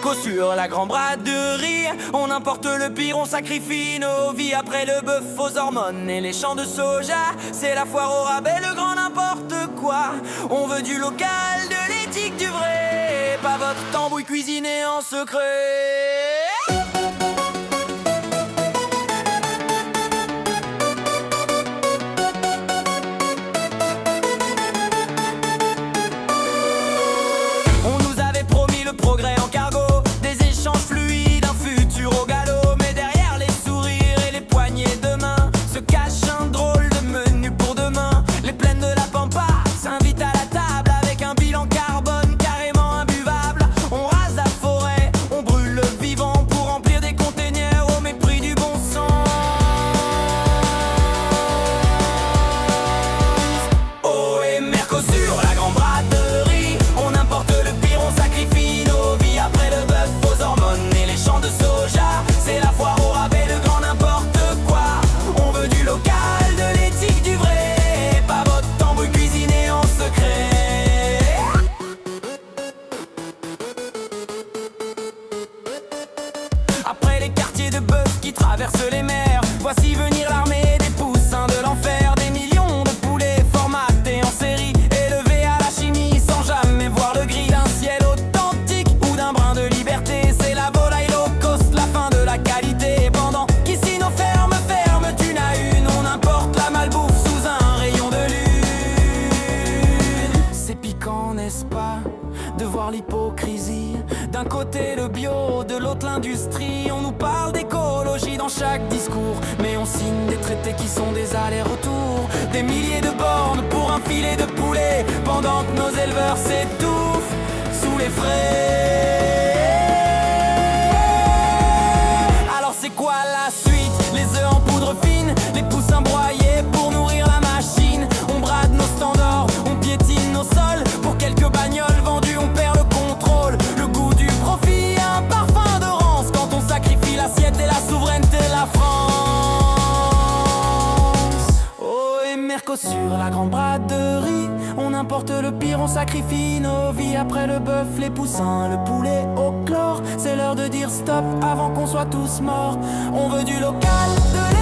Mercosur, la grande braderie. On importe le pire, on sacrifie nos vies. Après le bœuf aux hormones et les champs de soja, c'est la foire au rabais, le grand n'importe quoi. On veut du local, de l'éthique, du vrai, pas votre tambouille cuisinée en secret. On nous avait promis le progrès en cargo, des échanges fluides, un futur au galop. Mais derrière les sourires et les poignées de main se cache un drôle de menu pour demain. Les plaines de la Pampa s'invitent à la table avec un bilan carbone carrément imbuvable. On rase la forêt, on brûle le vivant pour remplir des containers au mépris du bon sens. Oh et Mercosur, la grande braderie. On importe le pire, on sacrifie nos vies. Après le bœuf aux hormones et les champs de soja, c'est la foire au rabais, le grand n'importe quoi. On veut du local, de l'éthique, du vrai, pas votre tambouille cuisinée en secret. Après les quartiers de bœufs qui traversent les mers, voici venir l'armée des poussins de l'enfer. Des millions de poulets formatés en série, élevés à la chimie sans jamais voir le gris d'un ciel authentique ou d'un brin de liberté. C'est la volaille low cost, la fin de la qualité. Pendant qu'ici nos fermes ferment une à une, on importe la malbouffe sous un rayon de lune. C'est piquant, n'est-ce pas, de voir l'hypocrisie. D'un côté le bio, de l'autre l'industrie. On nous parle d'écologie dans chaque discours, mais on signe des traités qui sont des allers-retours. Des milliers de bornes pour un filet de poulet, pendant que nos éleveurs s'étouffent sous les frais. Alors c'est quoi la suite? Les œufs en poudre fine, les poussins broyés pour nourrir la machine. On brade nos standards, on piétine nos sols. Pour quelques bagnoles vendues, on perd le contrôle. Le goût du profit, un parfum de rance, quand on sacrifie l'assiette et la souveraineté de la France. Oh et Mercosur, la grande braderie. On importe le pire, on sacrifie nos vies. Après le bœuf, les poussins, le poulet au chlore, c'est l'heure de dire stop avant qu'on soit tous morts. On veut du local, de